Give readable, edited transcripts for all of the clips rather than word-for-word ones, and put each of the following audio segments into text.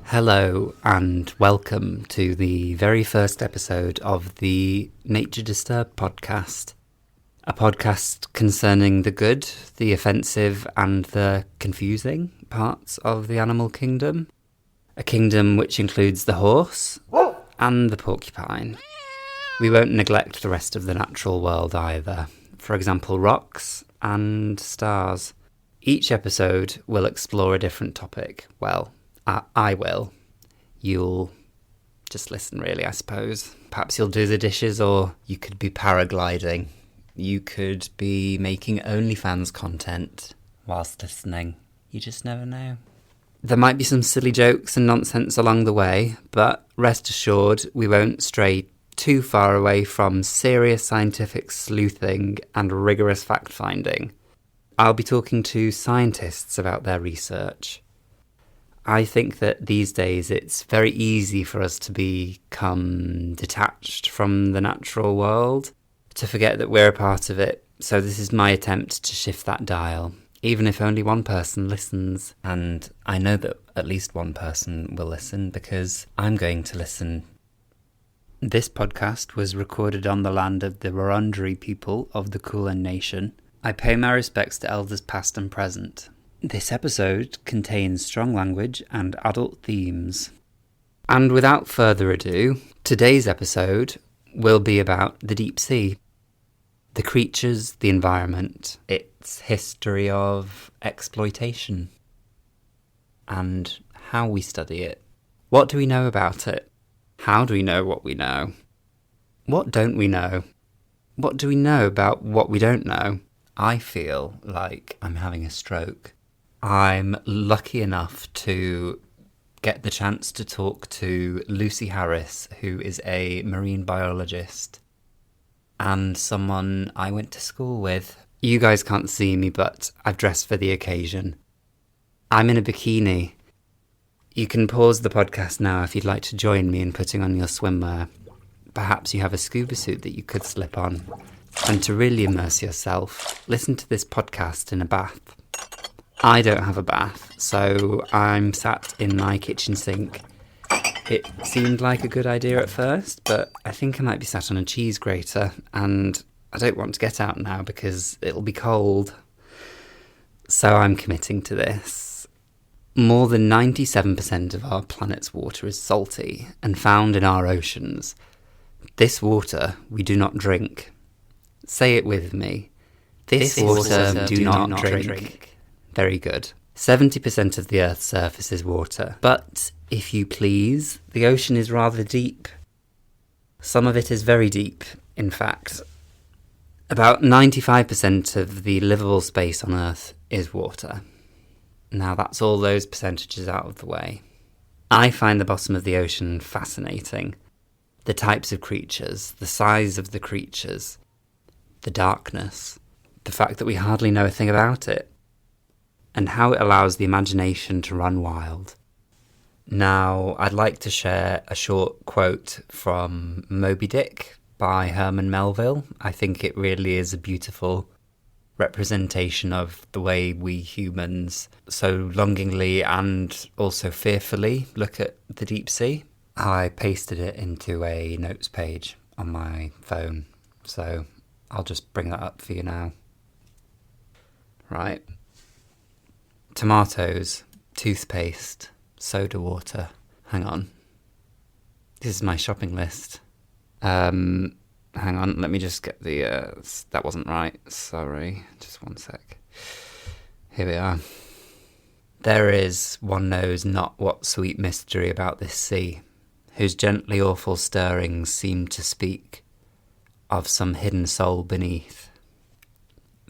Hello and welcome to the very first episode of the Nature Disturbed podcast, a podcast concerning the good, the offensive and the confusing parts of the animal kingdom, a kingdom which includes the horse and the porcupine. We won't neglect the rest of the natural world either, for example rocks and stars. Each episode will explore a different topic. Well, I will. You'll just listen, really, I suppose. Perhaps you'll do the dishes, or you could be paragliding. You could be making OnlyFans content whilst listening. You just never know. There might be some silly jokes and nonsense along the way, but rest assured we won't stray too far away from serious scientific sleuthing and rigorous fact-finding. I'll be talking to scientists about their research. I think that these days it's very easy for us to become detached from the natural world, to forget that we're a part of it. So this is my attempt to shift that dial, even if only one person listens. And I know that at least one person will listen because I'm going to listen. This podcast was recorded on the land of the Wurundjeri people of the Kulin Nation. I pay my respects to elders past and present. This episode contains strong language and adult themes. And without further ado, today's episode will be about the deep sea. The creatures, the environment, its history of exploitation, and how we study it. What do we know about it? How do we know what we know? What don't we know? What do we know about what we don't know? I feel like I'm having a stroke. I'm lucky enough to get the chance to talk to Lucy Harris, who is a marine biologist and someone I went to school with. You guys can't see me, but I've dressed for the occasion. I'm in a bikini. You can pause the podcast now if you'd like to join me in putting on your swimwear. Perhaps you have a scuba suit that you could slip on. And to really immerse yourself, listen to this podcast in a bath. I don't have a bath, so I'm sat in my kitchen sink. It seemed like a good idea at first, but I think I might be sat on a cheese grater, and I don't want to get out now because it'll be cold. So I'm committing to this. More than 97% of our planet's water is salty and found in our oceans. This water we do not drink. Say it with me. This water do not drink. Very good. 70% of the Earth's surface is water. But, if you please, the ocean is rather deep. Some of it is very deep, in fact. About 95% of the livable space on Earth is water. Now that's all those percentages out of the way. I find the bottom of the ocean fascinating. The types of creatures, the size of the creatures, the darkness, the fact that we hardly know a thing about it, and how it allows the imagination to run wild. Now, I'd like to share a short quote from Moby Dick by Herman Melville. I think it really is a beautiful representation of the way we humans so longingly and also fearfully look at the deep sea. I pasted it into a notes page on my phone, so I'll just bring that up for you now. Right. Tomatoes, toothpaste, soda water. Hang on. This is my shopping list. Hang on, let me just get the... that wasn't right, sorry. Just one sec. Here we are. There is, one knows not what sweet mystery about this sea, whose gently awful stirrings seem to speak of some hidden soul beneath.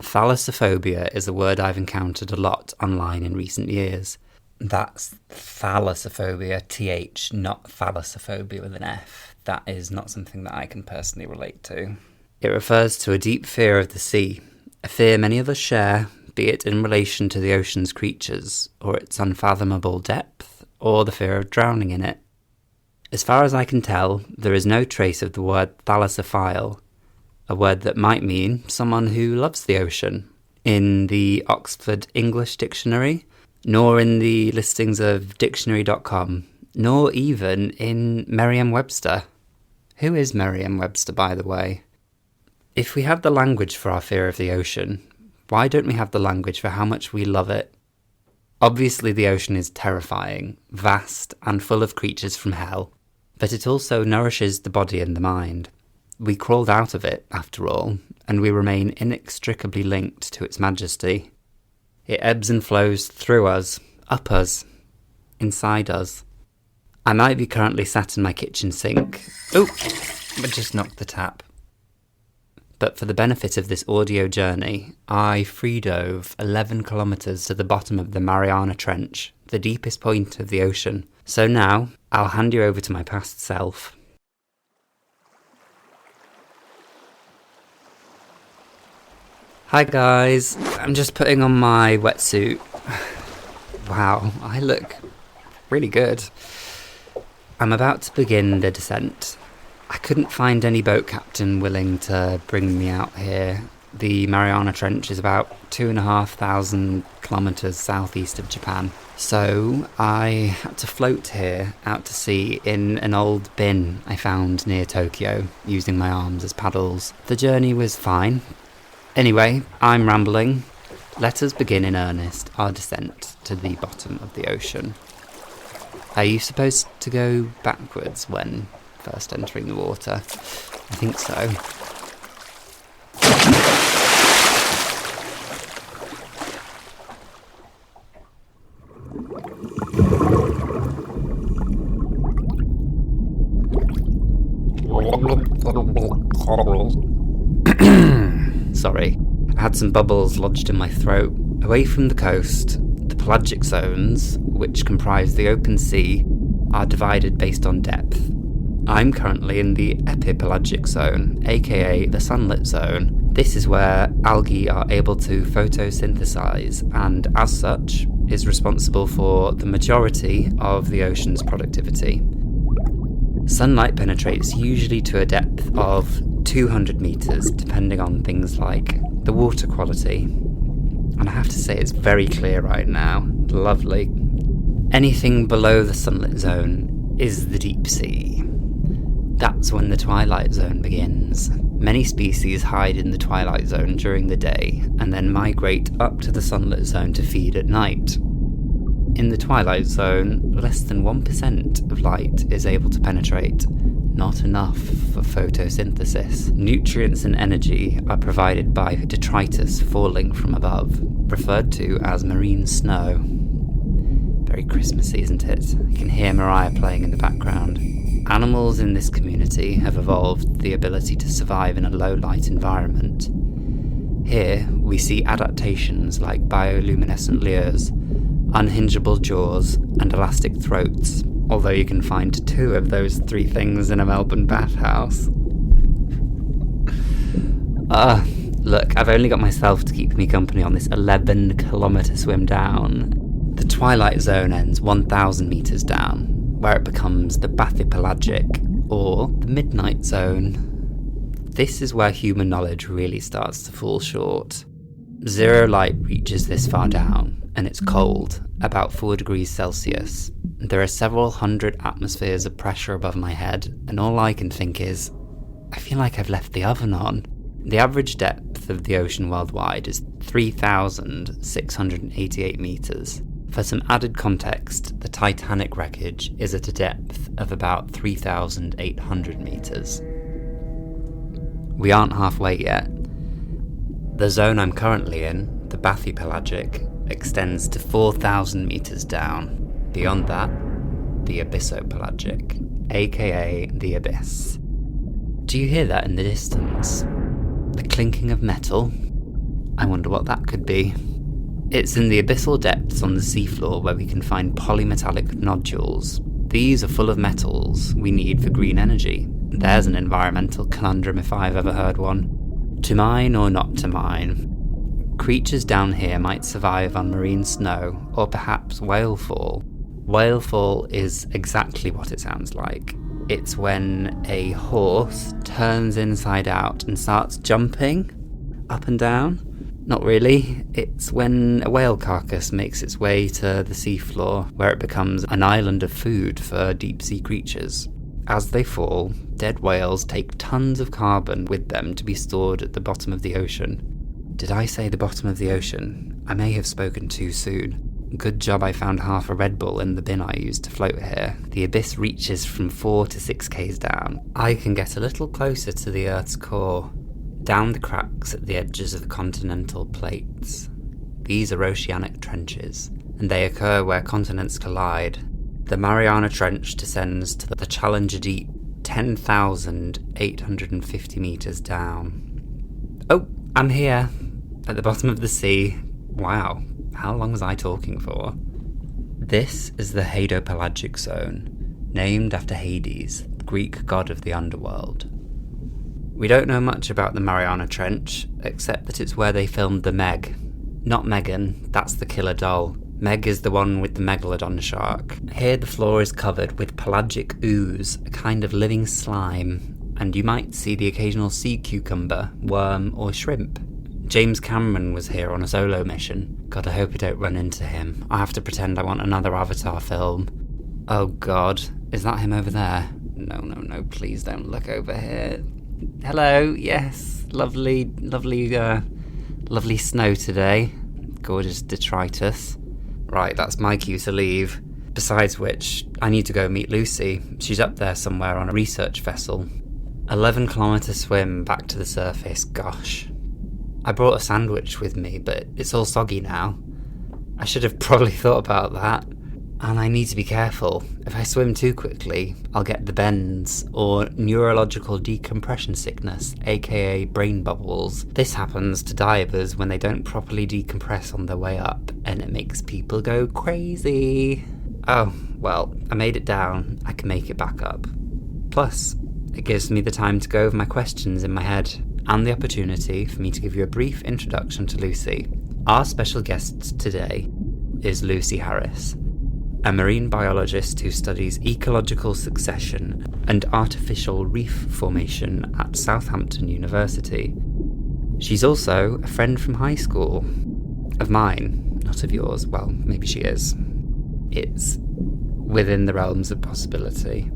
Thalassophobia is a word I've encountered a lot online in recent years. That's thalassophobia, TH, not thalassophobia with an F. That is not something that I can personally relate to. It refers to a deep fear of the sea, a fear many of us share, be it in relation to the ocean's creatures, or its unfathomable depth, or the fear of drowning in it. As far as I can tell, there is no trace of the word thalassophile, a word that might mean someone who loves the ocean, in the Oxford English Dictionary, nor in the listings of dictionary.com, nor even in Merriam-Webster. Who is Merriam-Webster, by the way? If we have the language for our fear of the ocean, why don't we have the language for how much we love it? Obviously, the ocean is terrifying, vast, and full of creatures from hell, but it also nourishes the body and the mind. We crawled out of it, after all, and we remain inextricably linked to its majesty. It ebbs and flows through us, up us, inside us. I might be currently sat in my kitchen sink. Oh, I just knocked the tap. But for the benefit of this audio journey, I free dove 11 kilometres to the bottom of the Mariana Trench, the deepest point of the ocean. So now, I'll hand you over to my past self. Hi guys, I'm just putting on my wetsuit. Wow, I look really good. I'm about to begin the descent. I couldn't find any boat captain willing to bring me out here. The Mariana Trench is about 2,500 kilometres southeast of Japan. So I had to float here out to sea in an old bin I found near Tokyo, using my arms as paddles. The journey was fine. Anyway, I'm rambling. Let us begin in earnest our descent to the bottom of the ocean. Are you supposed to go backwards when first entering the water? I think so. Sorry, I had some bubbles lodged in my throat. Away from the coast, the pelagic zones, which comprise the open sea, are divided based on depth. I'm currently in the epipelagic zone, aka the sunlit zone. This is where algae are able to photosynthesize and, as such, is responsible for the majority of the ocean's productivity. Sunlight penetrates usually to a depth of 200 metres, depending on things like the water quality. And I have to say it's very clear right now. Lovely. Anything below the sunlit zone is the deep sea. That's when the twilight zone begins. Many species hide in the twilight zone during the day and then migrate up to the sunlit zone to feed at night. In the twilight zone, less than 1% of light is able to penetrate, not enough for photosynthesis. Nutrients and energy are provided by detritus falling from above, referred to as marine snow. Very Christmassy, isn't it? You can hear Mariah playing in the background. Animals in this community have evolved the ability to survive in a low-light environment. Here, we see adaptations like bioluminescent lures, unhingeable jaws, and elastic throats, although you can find 2 of those 3 things in a Melbourne bathhouse. Look, I've only got myself to keep me company on this 11-kilometre swim down. The twilight zone ends 1,000 metres down, where it becomes the bathypelagic, or the midnight zone. This is where human knowledge really starts to fall short. Zero light reaches this far down, and it's cold, about 4 degrees Celsius. There are several hundred atmospheres of pressure above my head, and all I can think is, I feel like I've left the oven on. The average depth of the ocean worldwide is 3,688 metres. For some added context, the Titanic wreckage is at a depth of about 3,800 metres. We aren't halfway yet. The zone I'm currently in, the bathypelagic, extends to 4,000 metres down. Beyond that, the abyssopelagic, aka the abyss. Do you hear that in the distance? The clinking of metal? I wonder what that could be. It's in the abyssal depths on the seafloor where we can find polymetallic nodules. These are full of metals we need for green energy. There's an environmental conundrum if I've ever heard one. To mine or not to mine? Creatures down here might survive on marine snow, or perhaps whalefall. Whalefall is exactly what it sounds like. It's when a horse turns inside out and starts jumping up and down. Not really. It's when a whale carcass makes its way to the seafloor, where it becomes an island of food for deep-sea creatures. As they fall, dead whales take tons of carbon with them to be stored at the bottom of the ocean. Did I say the bottom of the ocean? I may have spoken too soon. Good job I found half a Red Bull in the bin I used to float here. The abyss reaches from 4 to 6 k's down. I can get a little closer to the Earth's core, down the cracks at the edges of the continental plates. These are oceanic trenches, and they occur where continents collide. The Mariana Trench descends to the Challenger Deep, 10,850 metres down. Oh, I'm here, at the bottom of the sea. Wow, how long was I talking for? This is the Hadopelagic Zone, named after Hades, Greek god of the underworld. We don't know much about the Mariana Trench, except that it's where they filmed the Meg. Not Megan, that's the killer doll. Meg is the one with the megalodon shark. Here the floor is covered with pelagic ooze, a kind of living slime, and you might see the occasional sea cucumber, worm or shrimp. James Cameron was here on a solo mission. God, I hope I don't run into him. I have to pretend I want another Avatar film. Oh God, is that him over there? No, please don't look over here. Hello, yes, lovely snow today. Gorgeous detritus. Right, that's my cue to leave. Besides which, I need to go meet Lucy. She's up there somewhere on a research vessel. 11-kilometre swim back to the surface, gosh. I brought a sandwich with me, but it's all soggy now. I should have probably thought about that. And I need to be careful. If I swim too quickly, I'll get the bends, or neurological decompression sickness, aka brain bubbles. This happens to divers when they don't properly decompress on their way up, and it makes people go crazy. Oh, well, I made it down. I can make it back up. Plus, it gives me the time to go over my questions in my head, and the opportunity for me to give you a brief introduction to Lucy. Our special guest today is Lucy Harris, a marine biologist who studies ecological succession and artificial reef formation at Southampton University. She's also a friend from high school. Of mine, not of yours. Well, maybe she is. It's within the realms of possibility.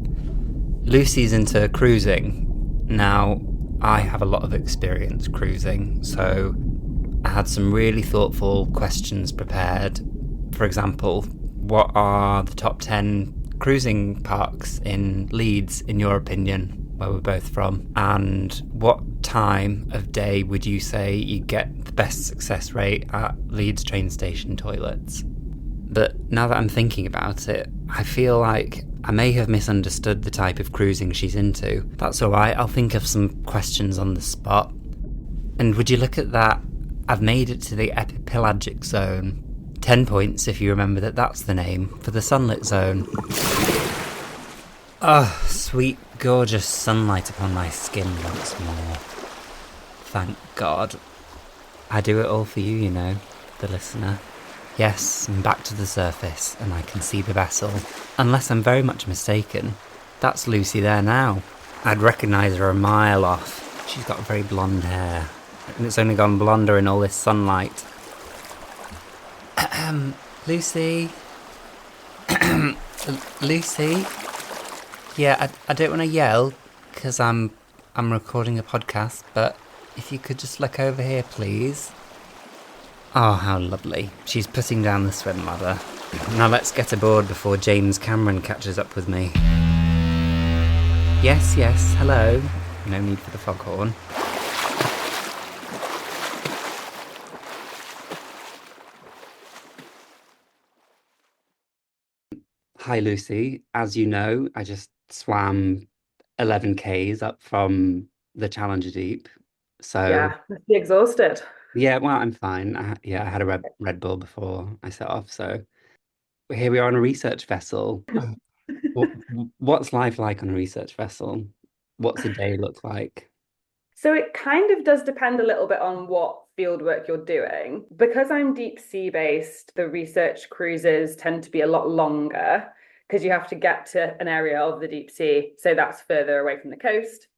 Lucy's into cruising. Now, I have a lot of experience cruising, so I had some really thoughtful questions prepared. For example, what are the top 10 cruising parks in Leeds, in your opinion, where we're both from? And what time of day would you say you get the best success rate at Leeds train station toilets? But now that I'm thinking about it, I feel like I may have misunderstood the type of cruising she's into. That's alright, I'll think of some questions on the spot. And would you look at that? I've made it to the epipelagic zone. 10 points if you remember that that's the name for the sunlit zone. Oh, sweet, gorgeous sunlight upon my skin once more. Thank God. I do it all for you, you know, the listener. Yes, I'm back to the surface, and I can see the vessel. Unless I'm very much mistaken, that's Lucy there now. I'd recognise her a mile off. She's got very blonde hair, and it's only gone blonder in all this sunlight. Lucy? Lucy? Yeah, I don't want to yell, because I'm recording a podcast, but if you could just look over here, please. Oh, how lovely. She's putting down the swim ladder. Now let's get aboard before James Cameron catches up with me. Yes, hello. No need for the foghorn. Hi, Lucy. As you know, I just swam 11 k's up from the Challenger Deep. So Yeah, must be exhausted. Yeah, well, I'm fine. I had a Red Bull before I set off, so here we are on a research vessel. What, what's life like on a research vessel? What's a day look like? So it kind of does depend a little bit on what field work you're doing. Because I'm deep sea based, the research cruises tend to be a lot longer because you have to get to an area of the deep sea. So that's further away from the coast.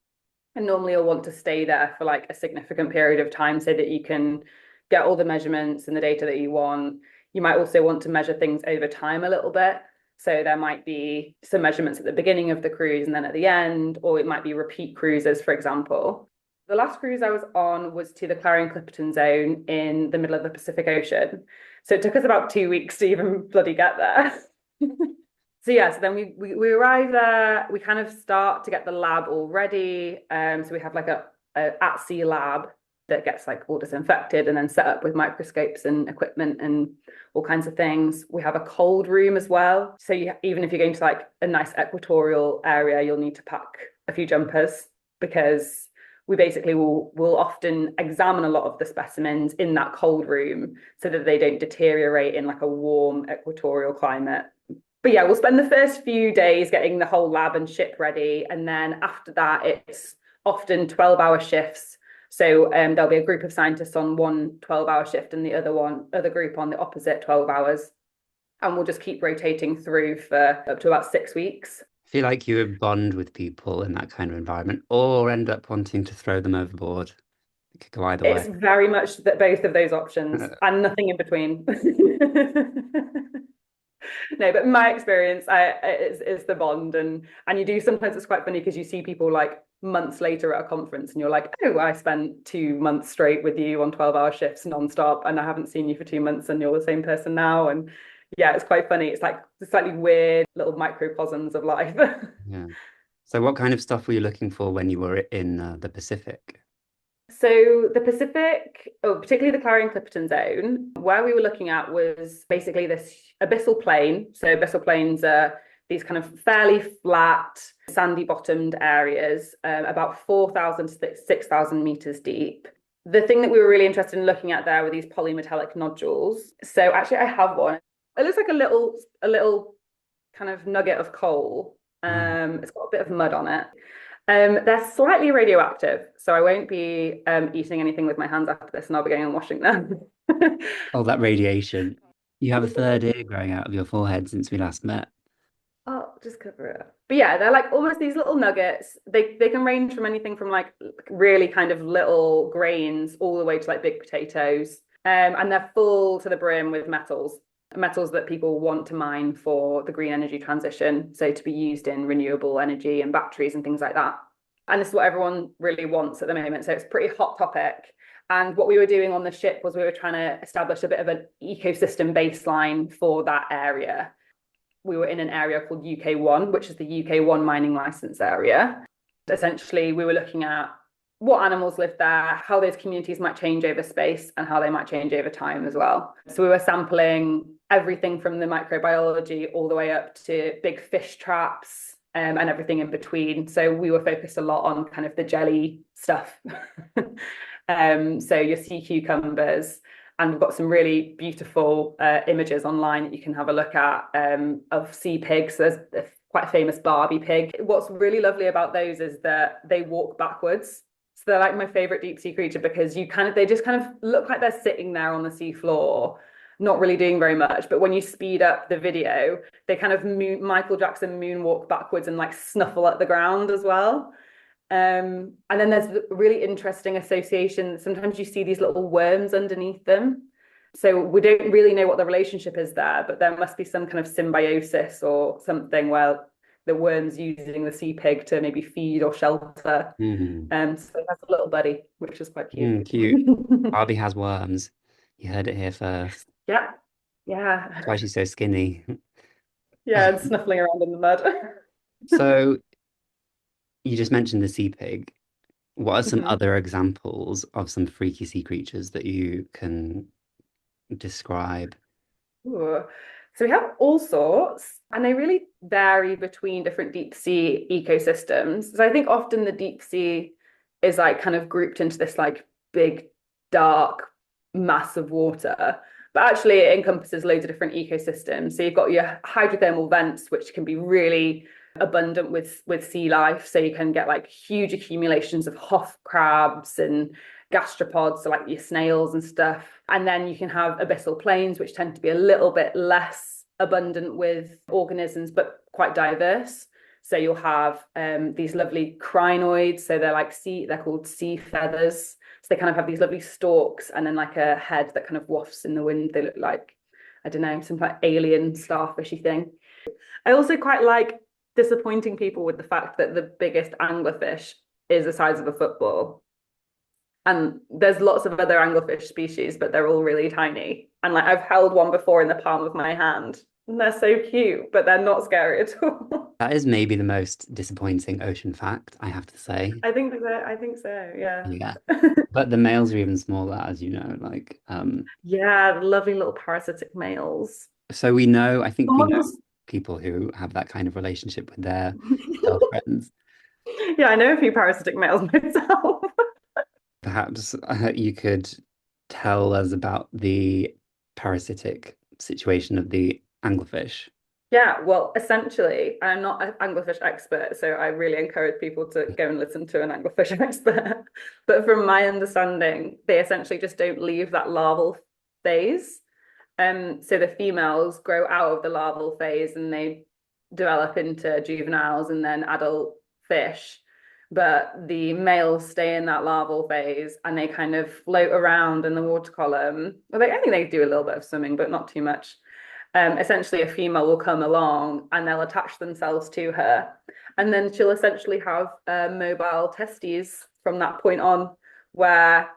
And normally you'll want to stay there for like a significant period of time so that you can get all the measurements and the data that you want. You might also want to measure things over time a little bit. So there might be some measurements at the beginning of the cruise and then at the end, or it might be repeat cruises, for example. The last cruise I was on was to the Clarion-Clipperton Zone in the middle of the Pacific Ocean. So it took us about 2 weeks to even bloody get there. So yeah, so then we arrive there, we kind of start to get the lab all ready. So we have like a at sea lab that gets like all disinfected and then set up with microscopes and equipment and all kinds of things. We have a cold room as well. So even if you're going to like a nice equatorial area, you'll need to pack a few jumpers because we basically will often examine a lot of the specimens in that cold room so that they don't deteriorate in like a warm equatorial climate. But yeah, we'll spend the first few days getting the whole lab and ship ready. And then after that, it's often 12-hour shifts. So there'll be a group of scientists on one 12-hour shift and the other group on the opposite 12 hours. And we'll just keep rotating through for up to about 6 weeks. I feel like you would bond with people in that kind of environment or end up wanting to throw them overboard. It could go either way. It's very much that both of those options and nothing in between. No, but my experience is the bond, and you do sometimes it's quite funny because you see people like months later at a conference and you're like, oh, I spent 2 months straight with you on 12-hour shifts nonstop, and I haven't seen you for 2 months, and you're the same person now. And yeah, it's quite funny. It's like slightly weird little microcosms of life. Yeah. So what kind of stuff were you looking for when you were in the Pacific? So the Pacific, particularly the Clarion-Clipperton Zone, where we were looking at was basically this abyssal plain. So abyssal plains are these kind of fairly flat, sandy bottomed areas, about 4,000 to 6,000 meters deep. The thing that we were really interested in looking at there were these polymetallic nodules. So actually I have one. It looks like a little kind of nugget of coal. Oh, It's got a bit of mud on it. They're slightly radioactive, so I won't be eating anything with my hands after this, and I'll be going and washing them. all that radiation. You have a third ear growing out of your forehead since we last met. Oh, just cover it up. But yeah, they're like almost these little nuggets. They can range from anything from like really kind of little grains all the way to like big potatoes. And they're full to the brim with metals that people want to mine for the green energy transition, so to be used in renewable energy and batteries and things like that. And this is what everyone really wants at the moment. So it's a pretty hot topic. And what we were doing on the ship was we were trying to establish a bit of an ecosystem baseline for that area. We were in an area called UK1, which is the UK1 mining license area. Essentially, we were looking at what animals live there, how those communities might change over space, and how they might change over time as well. So we were sampling everything from the microbiology all the way up to big fish traps, and everything in between. So we were focused a lot on kind of the jelly stuff. So your sea cucumbers, and we've got some really beautiful images online that you can have a look at of sea pigs. There's quite a famous Barbie pig. What's really lovely about those is that they walk backwards. So they're like my favorite deep sea creature because they just kind of look like they're sitting there on the sea floor, not really doing very much. But when you speed up the video, they kind of Michael Jackson moonwalk backwards and like snuffle at the ground as well. And then there's a really interesting association. Sometimes you see these little worms underneath them. So we don't really know what the relationship is there, but there must be some kind of symbiosis or something where the worm's using the sea pig to maybe feed or shelter. Mm. So it has a little buddy, which is quite cute. Cute. Barbie has worms. You heard it here first. Yeah, That's yeah, why she's so skinny. yeah, and snuffling around in the mud. So you just mentioned the sea pig. What are some Mhm. other examples of some freaky sea creatures that you can describe? Ooh. So we have all sorts, and they really vary between different deep sea ecosystems. So I think often the deep sea is like kind of grouped into this like big dark mass of water. But actually, it encompasses loads of different ecosystems. So you've got your hydrothermal vents, which can be really abundant with sea life. So you can get like huge accumulations of hoff crabs and gastropods, so like your snails and stuff. And then you can have abyssal plains, which tend to be a little bit less abundant with organisms, but quite diverse. So you'll have these lovely crinoids. So they're called sea feathers. So they kind of have these lovely stalks and then like a head that kind of wafts in the wind. They look like, I don't know, some like alien starfishy thing. I also quite like disappointing people with the fact that the biggest anglerfish is the size of a football. And there's lots of other anglerfish species, but they're all really tiny. And like I've held one before in the palm of my hand. And they're so cute, but they're not scary at all. That is maybe the most disappointing ocean fact, I have to say. I think so, yeah. Yeah. But the males are even smaller, as you know. Yeah, the lovely little parasitic males. So I think we know Someone's... people who have that kind of relationship with their girlfriends. Yeah, I know a few parasitic males myself. Perhaps you could tell us about the parasitic situation of the anglerfish. Yeah, well, essentially, I'm not an anglerfish expert, so I really encourage people to go and listen to an anglerfish expert. But from my understanding, they essentially just don't leave that larval phase. So the females grow out of the larval phase and they develop into juveniles and then adult fish. But the males stay in that larval phase and they kind of float around in the water column. Well, I think they do a little bit of swimming, but not too much. Essentially, a female will come along and they'll attach themselves to her. And then she'll essentially have mobile testes from that point on, where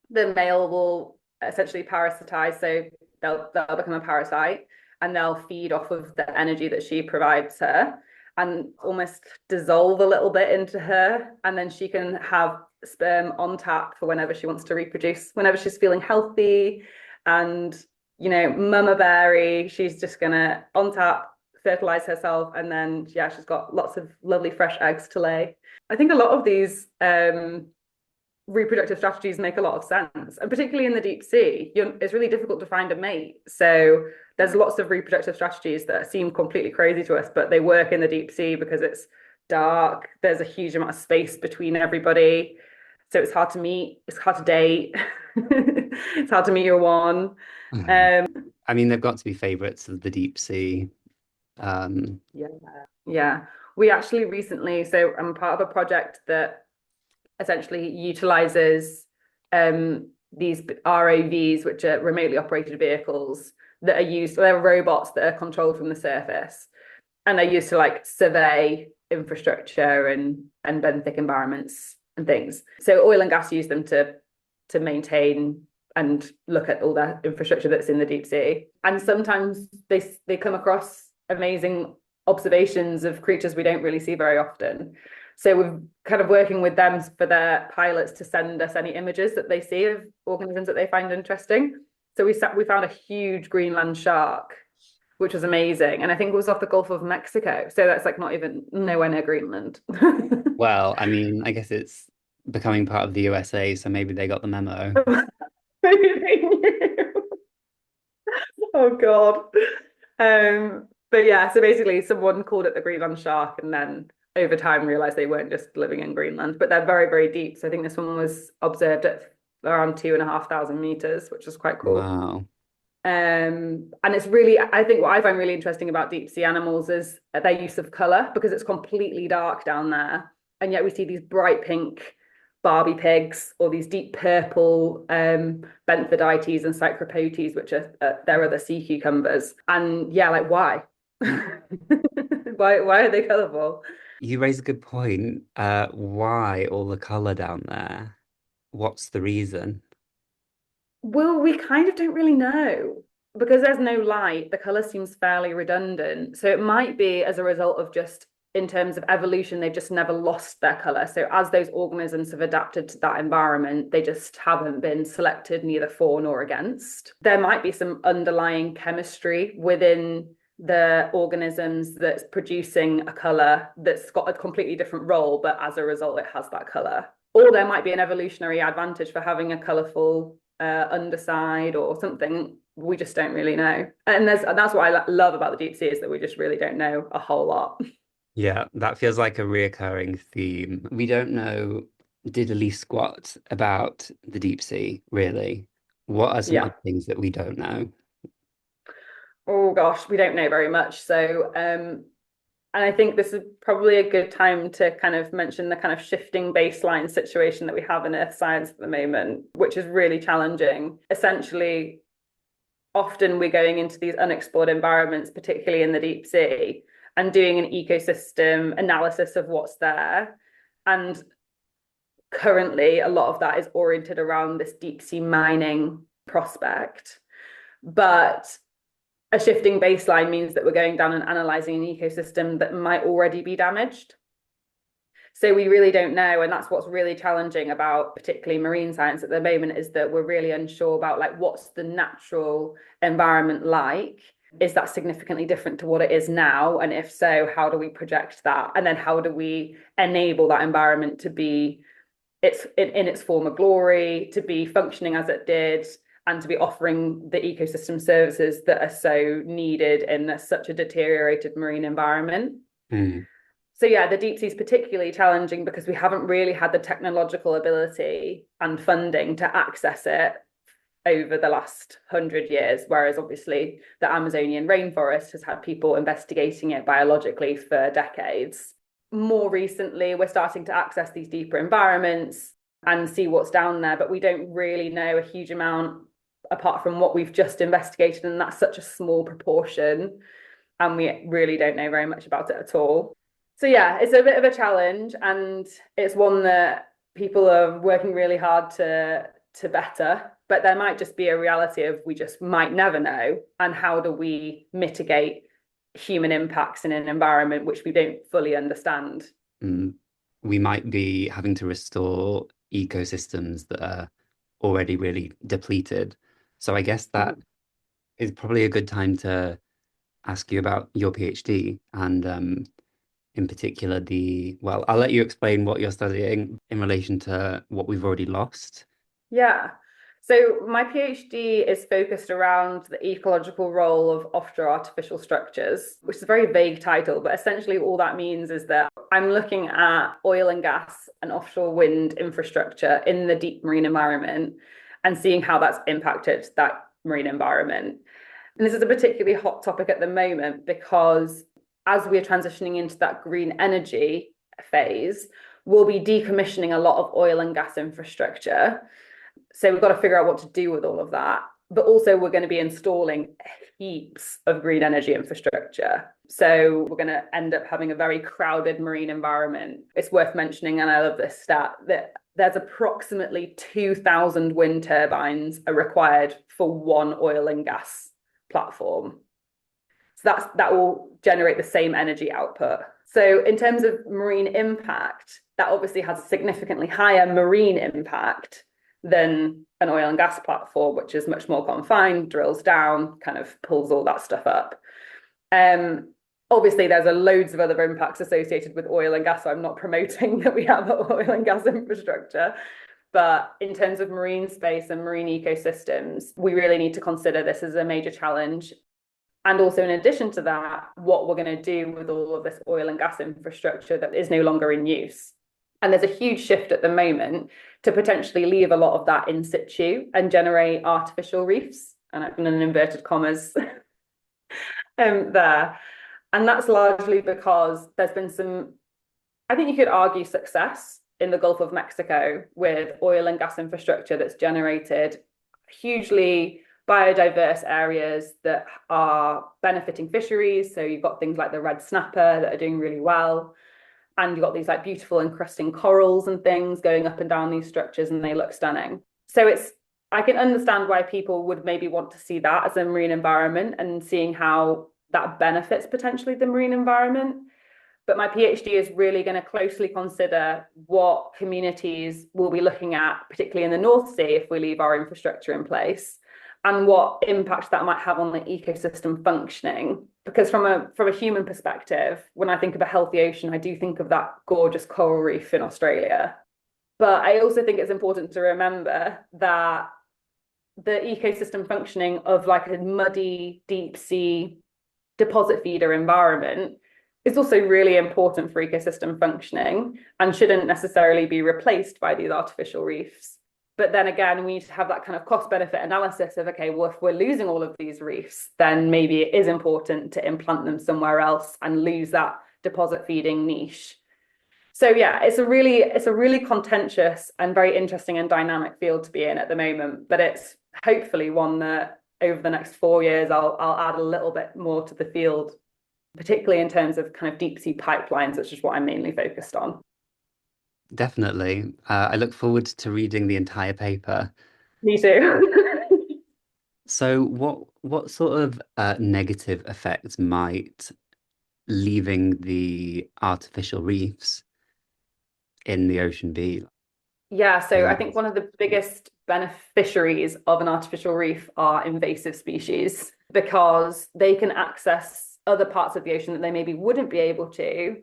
the male will essentially parasitize. So they'll become a parasite and they'll feed off of the energy that she provides her and almost dissolve a little bit into her. And then she can have sperm on tap for whenever she wants to reproduce, whenever she's feeling healthy and, mama berry, she's just gonna on tap, fertilize herself, and then she's got lots of lovely fresh eggs to lay. I think a lot of these reproductive strategies make a lot of sense, and particularly in the deep sea, it's really difficult to find a mate. So there's lots of reproductive strategies that seem completely crazy to us, but they work in the deep sea because it's dark. There's a huge amount of space between everybody, so it's hard to meet. It's hard to date. It's hard to meet your one. I mean, they've got to be favorites of the deep sea. Yeah. We actually recently, so I'm part of a project that essentially utilizes these ROVs, which are remotely operated vehicles that are used, they're robots that are controlled from the surface. And they're used to like survey infrastructure and benthic environments and things. So oil and gas use them to maintain and look at all that infrastructure that's in the deep sea. And sometimes they come across amazing observations of creatures we don't really see very often. So we're kind of working with them for their pilots to send us any images that they see of organisms that they find interesting. So we found a huge Greenland shark, which was amazing. And I think it was off the Gulf of Mexico. So that's like not even nowhere near Greenland. Well, I mean, I guess it's becoming part of the USA, so maybe they got the memo. Maybe they knew. Oh God. But yeah, so basically someone called it the Greenland shark and then over time realized they weren't just living in Greenland, but they're very, very deep. So I think this one was observed at around 2,500 meters, which is quite cool. Wow. And it's really, I think what I find really interesting about deep sea animals is their use of color, because it's completely dark down there. And yet we see these bright pink Barbie pigs or these deep purple benthidites and cycropotes, which are their other sea cucumbers. And yeah, like why? Why are they colorful? You raise a good point. Why all the color down there? What's the reason? Well, we kind of don't really know because there's no light. The color seems fairly redundant. So it might be as a result of just in terms of evolution, they've just never lost their color. So as those organisms have adapted to that environment, they just haven't been selected neither for nor against. There might be some underlying chemistry within the organisms that's producing a color that's got a completely different role, but as a result, it has that color. Or there might be an evolutionary advantage for having a colorful underside or something. We just don't really know. And that's what I love about the deep sea, is that we just really don't know a whole lot. Yeah, that feels like a reoccurring theme. We don't know diddly squat about the deep sea, really. What are some Yeah. other things that we don't know? Oh gosh, we don't know very much. So, and I think this is probably a good time to kind of mention the kind of shifting baseline situation that we have in earth science at the moment, which is really challenging. Essentially, often we're going into these unexplored environments, particularly in the deep sea, and doing an ecosystem analysis of what's there. And currently, a lot of that is oriented around this deep sea mining prospect. But a shifting baseline means that we're going down and analyzing an ecosystem that might already be damaged. So we really don't know. And that's what's really challenging about particularly marine science at the moment, is that we're really unsure about like what's the natural environment like. Is that significantly different to what it is now? And if so, how do we project that? And then how do we enable that environment to be in its former glory, to be functioning as it did, and to be offering the ecosystem services that are so needed in such a deteriorated marine environment. Mm. So yeah, the deep sea is particularly challenging because we haven't really had the technological ability and funding to access it over the last 100 years, whereas obviously the Amazonian rainforest has had people investigating it biologically for decades. More recently, we're starting to access these deeper environments and see what's down there, but we don't really know a huge amount apart from what we've just investigated, and that's such a small proportion, and we really don't know very much about it at all. So yeah, it's a bit of a challenge, and it's one that people are working really hard to better, but there might just be a reality of we just might never know, and how do we mitigate human impacts in an environment which we don't fully understand. Mm. We might be having to restore ecosystems that are already really depleted. So I guess that is probably a good time to ask you about your PhD and in particular well, I'll let you explain what you're studying in relation to what we've already lost. Yeah. So my PhD is focused around the ecological role of offshore artificial structures, which is a very vague title, but essentially all that means is that I'm looking at oil and gas and offshore wind infrastructure in the deep marine environment and seeing how that's impacted that marine environment. And this is a particularly hot topic at the moment because as we're transitioning into that green energy phase, we'll be decommissioning a lot of oil and gas infrastructure. So we've got to figure out what to do with all of that. But also we're going to be installing heaps of green energy infrastructure. So we're going to end up having a very crowded marine environment. It's worth mentioning, and I love this stat, that there's approximately 2,000 wind turbines are required for one oil and gas platform. So that will generate the same energy output. So in terms of marine impact, that obviously has a significantly higher marine impact than an oil and gas platform, which is much more confined, drills down, kind of pulls all that stuff up. Obviously, there's loads of other impacts associated with oil and gas, so I'm not promoting that we have oil and gas infrastructure. But in terms of marine space and marine ecosystems, we really need to consider this as a major challenge. And also, in addition to that, what we're going to do with all of this oil and gas infrastructure that is no longer in use. And there's a huge shift at the moment to potentially leave a lot of that in situ and generate artificial reefs, and I'm in inverted commas there. And that's largely because there's been some, I think you could argue, success in the Gulf of Mexico with oil and gas infrastructure that's generated hugely biodiverse areas that are benefiting fisheries. So you've got things like the red snapper that are doing really well. And you've got these like beautiful encrusting corals and things going up and down these structures, and they look stunning. So I can understand why people would maybe want to see that as a marine environment and seeing how that benefits potentially the marine environment. But my PhD is really going to closely consider what communities we'll be looking at, particularly in the North Sea, if we leave our infrastructure in place, and what impact that might have on the ecosystem functioning. Because from a human perspective, when I think of a healthy ocean, I do think of that gorgeous coral reef in Australia. But I also think it's important to remember that the ecosystem functioning of like a muddy, deep sea deposit feeder environment is also really important for ecosystem functioning and shouldn't necessarily be replaced by these artificial reefs. But then again, we need to have that kind of cost benefit analysis of, okay, well, if we're losing all of these reefs, then maybe it is important to implant them somewhere else and lose that deposit feeding niche. So yeah, it's a really contentious and very interesting and dynamic field to be in at the moment, but it's hopefully one that over the next 4 years I'll add a little bit more to the field, particularly in terms of kind of deep sea pipelines, which is what I'm mainly focused on. Definitely. I look forward to reading the entire paper. Me too. So what sort of negative effects might leaving the artificial reefs in the ocean be? Yeah, so I think one of the biggest beneficiaries of an artificial reef are invasive species because they can access other parts of the ocean that they maybe wouldn't be able to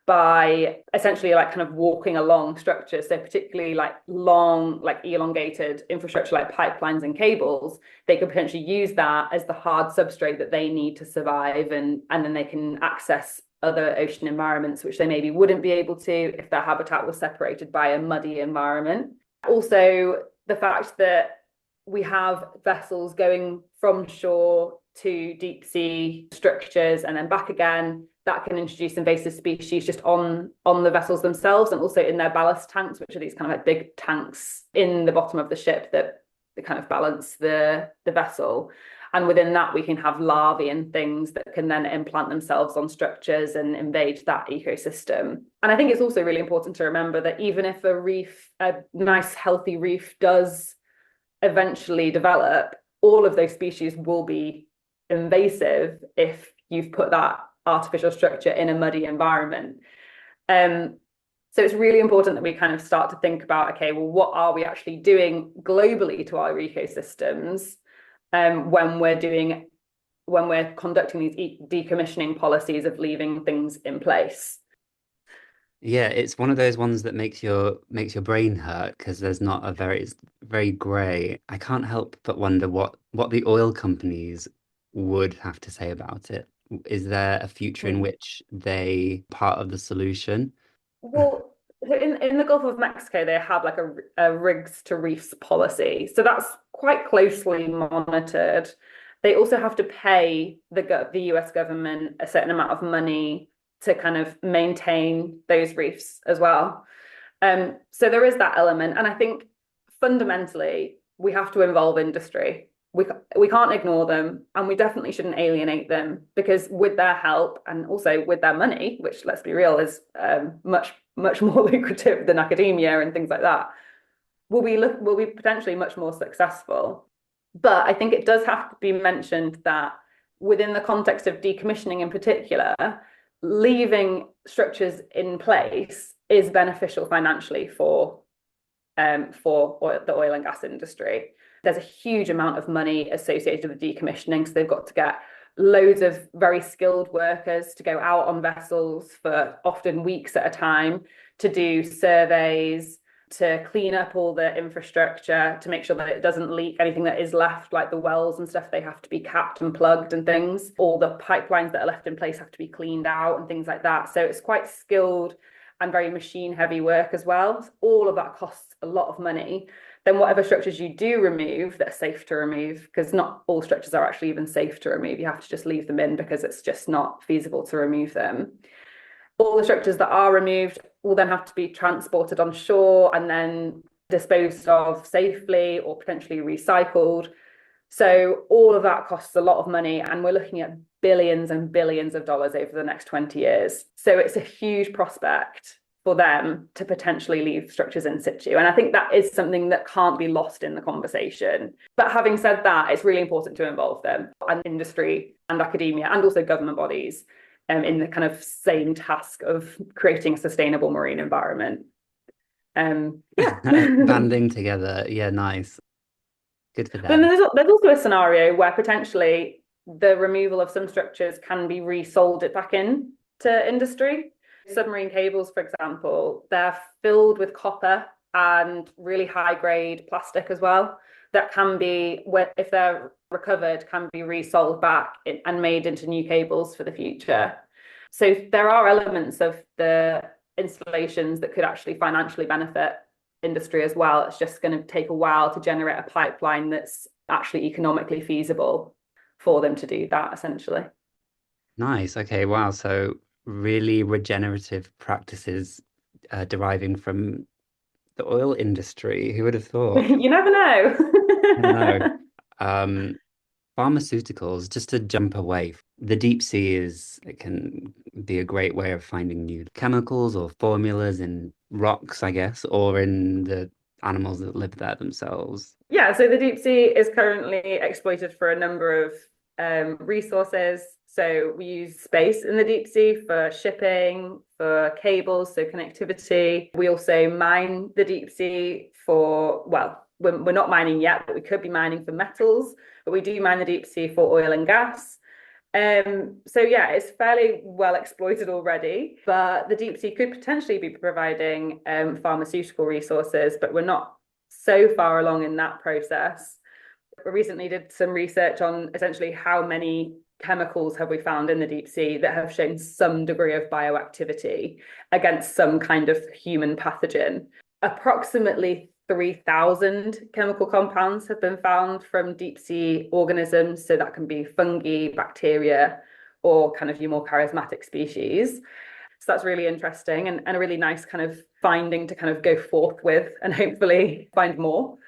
by essentially like kind of walking along structures. So particularly like long, like elongated infrastructure like pipelines and cables, they could potentially use that as the hard substrate that they need to survive, and then they can access other ocean environments, which they maybe wouldn't be able to if their habitat was separated by a muddy environment. Also, the fact that we have vessels going from shore to deep sea structures and then back again, that can introduce invasive species just on the vessels themselves and also in their ballast tanks, which are these kind of like big tanks in the bottom of the ship that kind of balance the vessel. And within that, we can have larvae and things that can then implant themselves on structures and invade that ecosystem. And I think it's also really important to remember that even if a nice, healthy reef does eventually develop, all of those species will be invasive if you've put that artificial structure in a muddy environment. So it's really important that we kind of start to think about, okay, well, what are we actually doing globally to our ecosystems when we're conducting these decommissioning policies of leaving things in place. Yeah, it's one of those ones that makes your brain hurt because it's very grey. I can't help but wonder what the oil companies would have to say about it. Is there a future in which they part of the solution? Well, in the Gulf of Mexico, they have like a rigs to reefs policy. So that's quite closely monitored. They also have to pay the US government a certain amount of money to kind of maintain those reefs as well. So there is that element. And I think fundamentally, we have to involve industry. We can't ignore them, and we definitely shouldn't alienate them, because with their help and also with their money, which, let's be real, is much more lucrative than academia and things like that, will be potentially much more successful. But I think it does have to be mentioned that within the context of decommissioning in particular, leaving structures in place is beneficial financially for the oil and gas industry. There's a huge amount of money associated with decommissioning, so they've got to get loads of very skilled workers to go out on vessels for often weeks at a time to do surveys, to clean up all the infrastructure, to make sure that it doesn't leak. Anything that is left, like the wells and stuff, they have to be capped and plugged and things. All the pipelines that are left in place have to be cleaned out and things like that. So it's quite skilled and very machine heavy work as well. So all of that costs a lot of money. Then whatever structures you do remove that are safe to remove, because not all structures are actually even safe to remove, you have to just leave them in because it's just not feasible to remove them. All the structures that are removed will then have to be transported on shore and then disposed of safely or potentially recycled. So all of that costs a lot of money, and we're looking at billions and billions of dollars over the next 20 years. So it's a huge prospect for them to potentially leave structures in situ. And I think that is something that can't be lost in the conversation. But having said that, it's really important to involve them and industry and academia and also government bodies in the kind of same task of creating a sustainable marine environment. Banding together. Yeah, nice. Good for Then them. there's also a scenario where potentially the removal of some structures can be resold it back in to industry. Submarine cables, for example, they're filled with copper and really high grade plastic as well. that can be, if they're recovered, can be resold back and made into new cables for the future. So there are elements of the installations that could actually financially benefit industry as well. It's just going to take a while to generate a pipeline that's actually economically feasible for them to do that, essentially. Nice. Okay. Wow. So really regenerative practices deriving from the oil industry. Who would have thought? You never I know. know. Um, Pharmaceuticals, just to jump away, the deep sea it can be a great way of finding new chemicals or formulas in rocks, I guess, or in the animals that live there themselves. Yeah, so the deep sea is currently exploited for a number of resources. So we use space in the deep sea for shipping, for cables, so connectivity. We also mine the deep sea for, well, we're not mining yet, but we could be mining for metals, but we do mine the deep sea for oil and gas. So yeah, it's fairly well exploited already, but the deep sea could potentially be providing pharmaceutical resources, but we're not so far along in that process. We recently did some research on essentially how many chemicals have we found in the deep sea that have shown some degree of bioactivity against some kind of human pathogen. Approximately 3,000 chemical compounds have been found from deep sea organisms. So that can be fungi, bacteria, or kind of your more charismatic species. So that's really interesting and a really nice kind of finding to kind of go forth with and hopefully find more.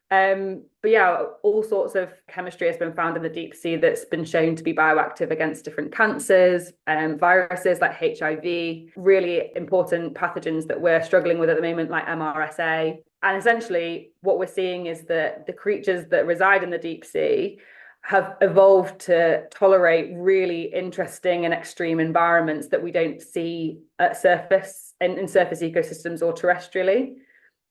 But yeah, all sorts of chemistry has been found in the deep sea that's been shown to be bioactive against different cancers, viruses like HIV, really important pathogens that we're struggling with at the moment, like MRSA. And essentially, what we're seeing is that the creatures that reside in the deep sea have evolved to tolerate really interesting and extreme environments that we don't see at surface in surface ecosystems or terrestrially.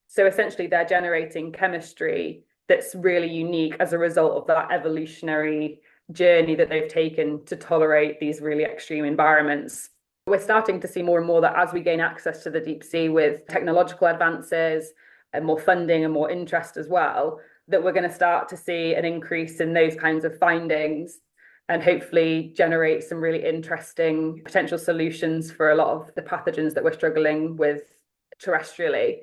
So essentially, they're generating chemistry that's really unique as a result of that evolutionary journey that they've taken to tolerate these really extreme environments. We're starting to see more and more that as we gain access to the deep sea with technological advances and more funding and more interest as well, that we're going to start to see an increase in those kinds of findings and hopefully generate some really interesting potential solutions for a lot of the pathogens that we're struggling with terrestrially.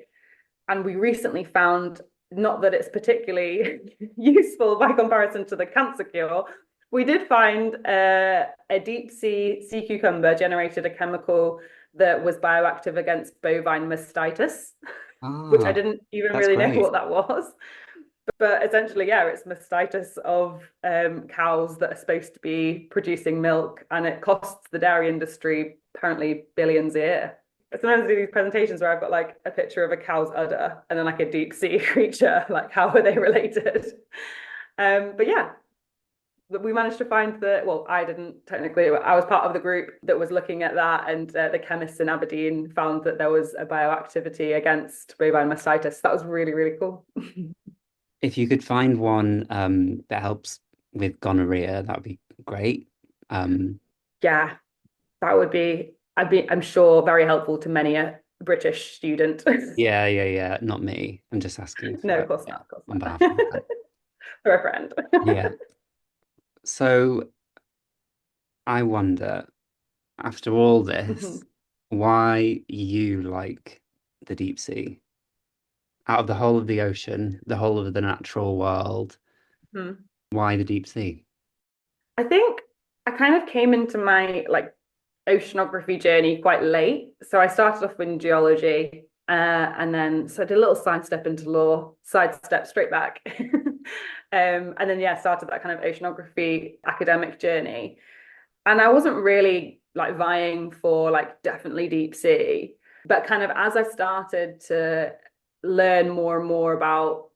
And we recently found, not that it's particularly useful by comparison to the cancer cure, we did find a deep sea cucumber generated a chemical that was bioactive against bovine mastitis, which I didn't even really know what that was. But essentially, yeah, it's mastitis of cows that are supposed to be producing milk, and it costs the dairy industry apparently billions a year. Sometimes I do these presentations where I've got like a picture of a cow's udder and then like a deep sea creature, like how are they related? But yeah, we managed to find that, well, I didn't technically, I was part of the group that was looking at that, and the chemists in Aberdeen found that there was a bioactivity against bovine mastitis. That was really, really cool. If you could find one that helps with gonorrhea, that would be great. Yeah, that would be, I'm sure, very helpful to many a British student. Yeah. Not me. I'm just asking No, for of course yeah, not, of course on not. behalf of my friend. For a friend. Yeah. So I wonder, after all this, why you like the deep sea? Out of the whole of the ocean, the whole of the natural world, why the deep sea? I think I kind of came into my like oceanography journey quite late. So I started off in geology, and then so I did a little sidestep into law, sidestep straight back. And then yeah, started that kind of oceanography academic journey. And I wasn't really like vying for like definitely deep sea, but kind of as I started to learn more and more about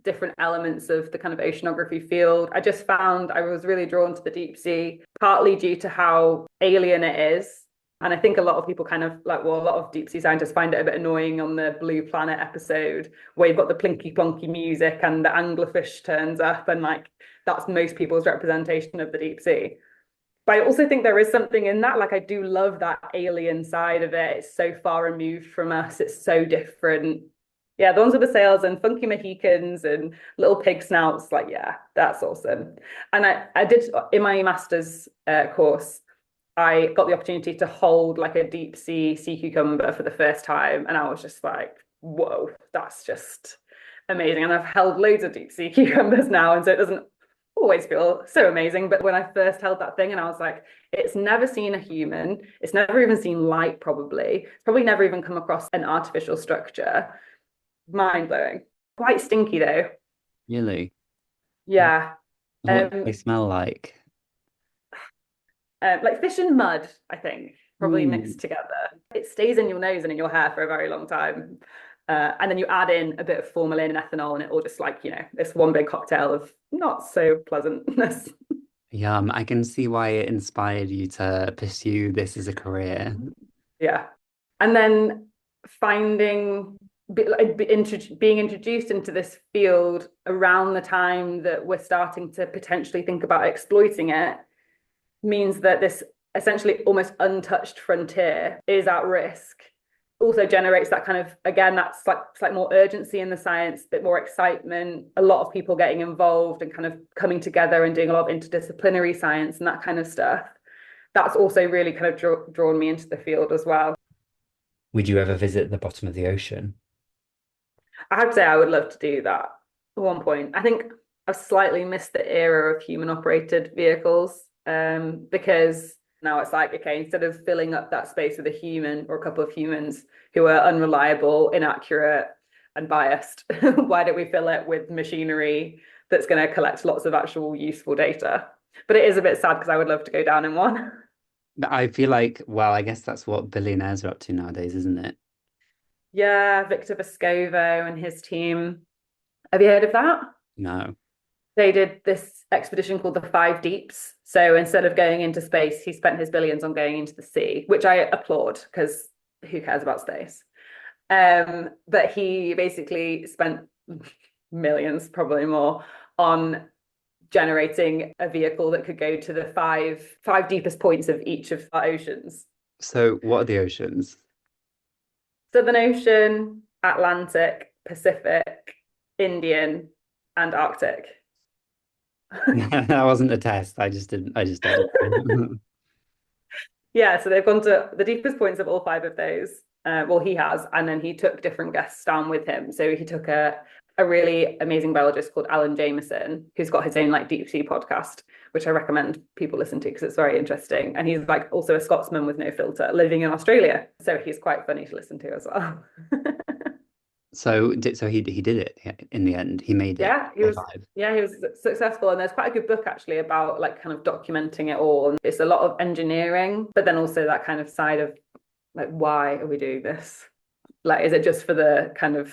different elements of the kind of oceanography field, I just found I was really drawn to the deep sea, partly due to how alien it is. And I think a lot of people kind of like, well, a lot of deep sea scientists find it a bit annoying on the Blue Planet episode where you've got the plinky plonky music and the anglerfish turns up, and like that's most people's representation of the deep sea. But I also think there is something in that. Like, I do love that alien side of it. It's so far removed from us. It's so different. Yeah, the ones with the sails and funky Mohicans and little pig snouts, like, yeah, that's awesome. And I did in my master's course, I got the opportunity to hold like a deep sea cucumber for the first time. And I was just like, whoa, that's just amazing. And I've held loads of deep sea cucumbers now. And so it doesn't always feel so amazing. But when I first held that thing and I was like, it's never seen a human, it's never even seen light, probably. It's probably never even come across an artificial structure. Mind blowing. Quite stinky though. Really? Yeah. What do they Um, smell like? like fish and mud, I think, probably Ooh. mixed together. It stays in your nose and in your hair for a very long time. And then you add in a bit of formalin and ethanol, and it all just like, this one big cocktail of not so pleasantness. Yum. I can see why it inspired you to pursue this as a career. Yeah. And then finding being introduced into this field around the time that we're starting to potentially think about exploiting it means that this essentially almost untouched frontier is at risk. Also generates that kind of, again, that's like more urgency in the science, a bit more excitement, a lot of people getting involved and kind of coming together and doing a lot of interdisciplinary science and that kind of stuff. That's also really kind of drawn me into the field as well. Would you ever visit the bottom of the ocean? I have to say I would love to do that at one point. I think I've slightly missed the era of human operated vehicles, because now it's like, okay, instead of filling up that space with a human or a couple of humans who are unreliable, inaccurate, and biased, why don't we fill it with machinery that's going to collect lots of actual useful data? But it is a bit sad because I would love to go down in one. But I feel like, well, I guess that's what billionaires are up to nowadays, isn't it? Yeah, Victor Vescovo and his team. Have you heard of that? No. They did this expedition called the Five Deeps. So instead of going into space, he spent his billions on going into the sea, which I applaud because who cares about space? But he basically spent millions, probably more, on generating a vehicle that could go to the five deepest points of each of our oceans. So what are the oceans? Southern Ocean, Atlantic, Pacific, Indian, and Arctic. That wasn't a test. I just did it. Yeah, so they've gone to the deepest points of all five of those. Well, he has, and then he took different guests down with him. So he took a really amazing biologist called Alan Jameson, who's got his own like deep sea podcast, which I recommend people listen to because it's very interesting. And he's like also a Scotsman with no filter living in Australia. So he's quite funny to listen to as well. So he did it in the end. He made it. Yeah, he High was five. yeah, he was successful. And there's quite a good book actually about like kind of documenting it all. And it's a lot of engineering, but then also that kind of side of like, why are we doing this? Like, is it just for the kind of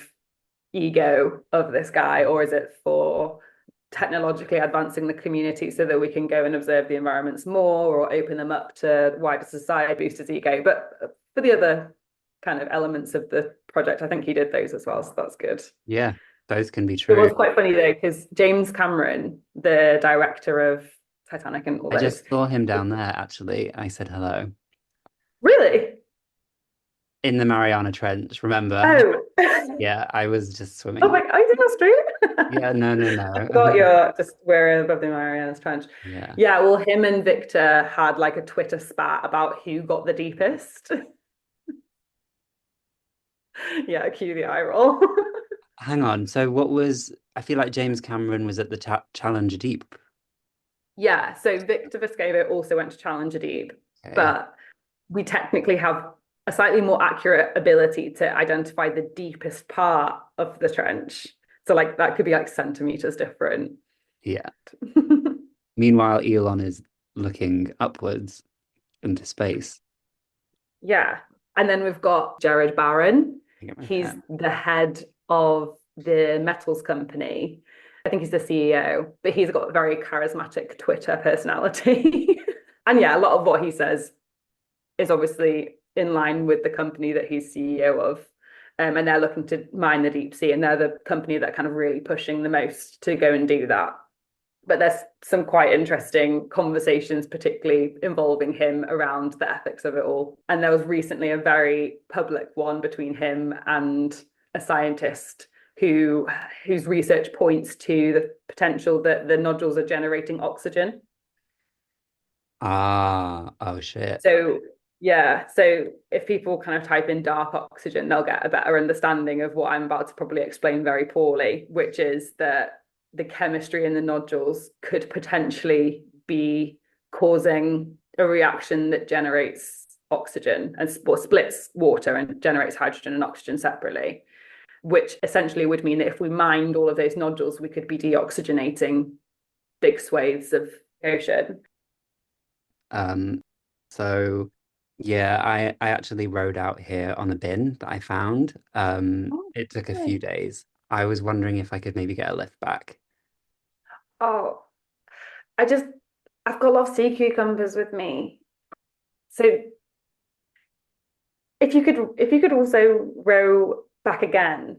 ego of this guy, or is it for technologically advancing the community so that we can go and observe the environments more or open them up to wider society, boost his ego? But for the other kind of elements of the project, I think he did those as well. So that's good. Yeah, those can be It was true. quite funny though, because James Cameron, the director of Titanic and all I those, just saw him down there, actually. I said hello. really? In the Mariana Trench, remember? Oh, Yeah, I was just oh swimming. my, I was in Australia. Yeah, no, no, I forgot no. you're just we're above the Marianas Trench. Yeah. Yeah, well, him and Victor had like a Twitter spat about who got the deepest. Yeah, cue the eye roll. Hang on. So I feel like James Cameron was at the Challenger Deep. Yeah, so Victor Vescovo also went to Challenger Deep, Okay. but we technically have a slightly more accurate ability to identify the deepest part of the trench. So like that could be like centimeters different. Yeah. Meanwhile, Elon is looking upwards into space. Yeah. And then we've got Jared Barron. I get my He's pen. the head of the metals company. I think he's the CEO, but he's got a very charismatic Twitter personality. And yeah, a lot of what he says is obviously in line with the company that he's CEO of. And they're looking to mine the deep sea, and they're the company that kind of really pushing the most to go and do that. But there's some quite interesting conversations, particularly involving him around the ethics of it all. And there was recently a very public one between him and a scientist whose research points to the potential that the nodules are generating oxygen. Oh shit. So yeah, so if people kind of type in dark oxygen, they'll get a better understanding of what I'm about to probably explain very poorly, which is that the chemistry in the nodules could potentially be causing a reaction that generates oxygen and splits water and generates hydrogen and oxygen separately, which essentially would mean that if we mined all of those nodules, we could be deoxygenating big swathes of ocean. So yeah, I actually rode out here on a bin that I found. Oh, It took a few okay. days. I was wondering if I could maybe get a lift back. Oh, I just I've got a lot of sea cucumbers with me. So if you could also row back again,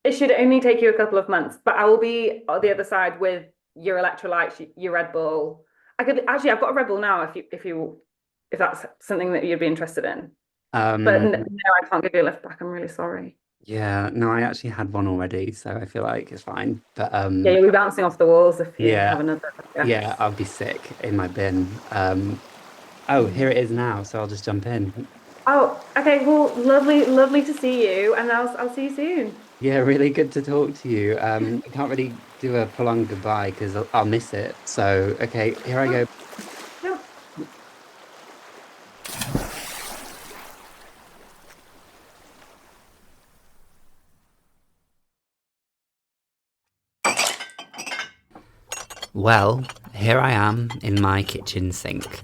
it should only take you a couple of months, but I will be on the other side with your electrolytes, your Red Bull. I could actually I've got a Red Bull now if that's something that you'd be interested in. But Um, no, I can't give you a lift back. I'm really sorry. yeah, no, I actually had one already, so I feel like it's fine. But Yeah, you'll be bouncing off the walls if you have yeah, another, I yeah, guess. I'll be sick in my bin. Oh, here it is now, so I'll just jump in. Oh, okay. Well, lovely, lovely to see you, and I'll see you soon. Yeah, really good to talk to you. I can't really do a prolonged goodbye because I'll miss it. So, okay, here I Oh, go. no. Well, here I am in my kitchen sink.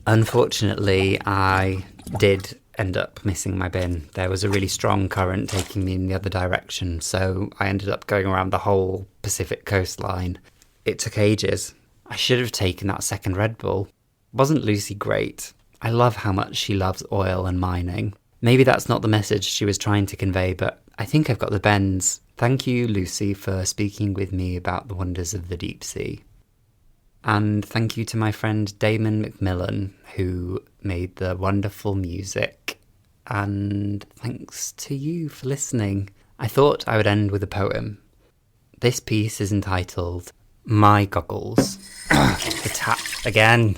Unfortunately, I did end up missing my bin. There was a really strong current taking me in the other direction, so I ended up going around the whole Pacific coastline. It took ages. I should have taken that second Red Bull. Wasn't Lucy great? I love how much she loves oil and mining. Maybe that's not the message she was trying to convey, but I think I've got the bends. Thank you, Lucy, for speaking with me about the wonders of the deep sea. And thank you to my friend Damon McMillan, who made the wonderful music. And thanks to you for listening. I thought I would end with a poem. This piece is entitled My Goggles. The tap again.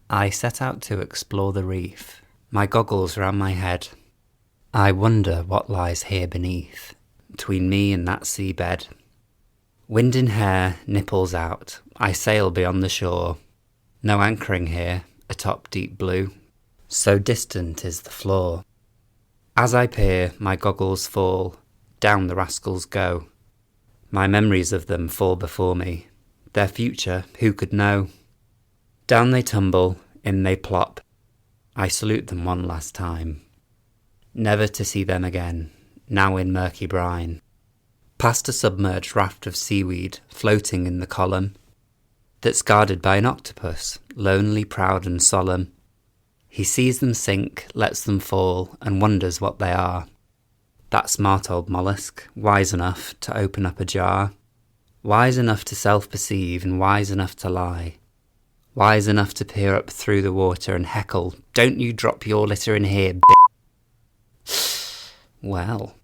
I set out to explore the reef, my goggles round my head. I wonder what lies here beneath, between me and that seabed. Wind in hair, nipples out, I sail beyond the shore. No anchoring here, atop deep blue. So distant is the floor. As I peer, my goggles fall, down the rascals go. My memories of them fall before me. Their future, who could know? Down they tumble, in they plop. I salute them one last time. Never to see them again, now in murky brine. Past a submerged raft of seaweed floating in the column, that's guarded by an octopus, lonely, proud and solemn. He sees them sink, lets them fall, and wonders what they are. That smart old mollusk, wise enough to open up a jar. Wise enough to self-perceive and wise enough to lie. Wise enough to peer up through the water and heckle, "Don't you drop your litter in here, Well,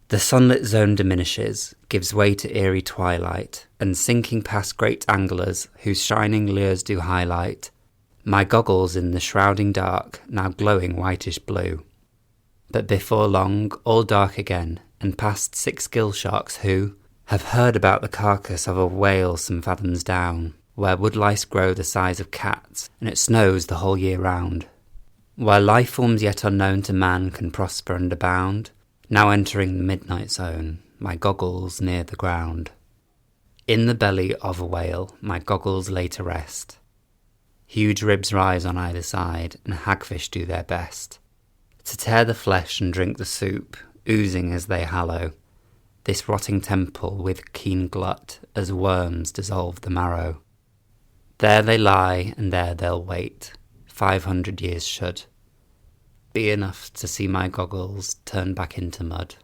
the sunlit zone diminishes, gives way to eerie twilight, and sinking past great anglers whose shining lures do highlight, my goggles in the shrouding dark, now glowing whitish blue. But before long, all dark again, and past 6 gill sharks who have heard about the carcass of a whale some fathoms down, where woodlice grow the size of cats, and it snows the whole year round. Where life forms yet unknown to man can prosper and abound, now entering the midnight zone, my goggles near the ground. In the belly of a whale, my goggles lay to rest. Huge ribs rise on either side, and hagfish do their best to tear the flesh and drink the soup, oozing as they hallow this rotting temple with keen glut as worms dissolve the marrow. There they lie, and there they'll wait. 500 years should be enough to see my goggles turn back into mud.